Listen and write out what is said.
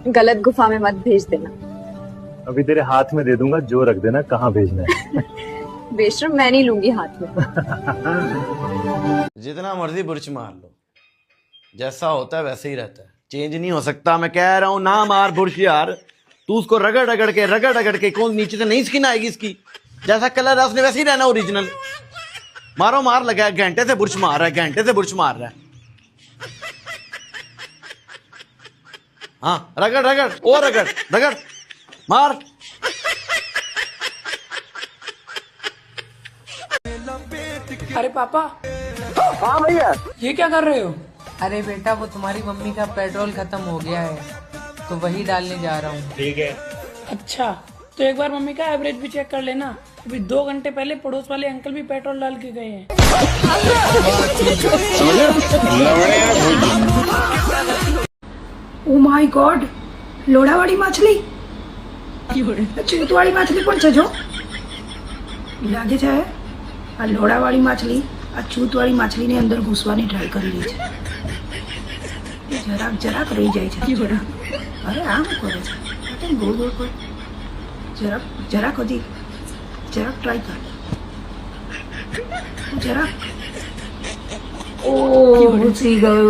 गलत गुफा में मत भेज देना। अभी तेरे हाथ में दे दूंगा, जो रख देना कहाँ भेजना है। बेशरम, मैं नहीं लूंगी हाथ में। जितना मर्जी बुर्च मार लो, जैसा होता है वैसे ही रहता है, चेंज नहीं हो सकता। मैं कह रहा हूं ना मार बुर्श यार, तू उसको रगड़ रगड़ के कौन नीचे से नहीं स्किन आएगी इसकी, जैसा कलर है उसने वैसे ही रहना ओरिजिनल। मारो मार लगा, घंटे से बुर्श मार रहा है, घंटे से बुर्श मार रहा है। हाँ रगड़ रगड़, ओ रगड़ रगड़ मार। अरे पापा। हाँ भैया। ये क्या कर रहे हो? अरे बेटा वो तुम्हारी मम्मी का पेट्रोल खत्म हो गया है तो वही डालने जा रहा हूँ। ठीक है। अच्छा तो एक बार मम्मी का एवरेज भी चेक कर लेना, अभी 2 घंटे पहले पड़ोस वाले अंकल भी पेट्रोल डाल के गए हैं। ओ माय गॉड, लोढ़ावाड़ी माछली, ચૂતવાળી માછલી પણ છે જો લાગે છે આ લોઢાવાળી માછલી આ ચૂતવાળી માછલીની અંદર ઘૂસવાની ટ્રાય કરી રહી છે। જરાક જરાક રહી જાય છે। અરે આમ કરે છે, ગોળ ગોળ કર, જરાક જરાક હજી જરાક ટ્રાય કર, જરાક। ઓ ઘૂસી ગયું।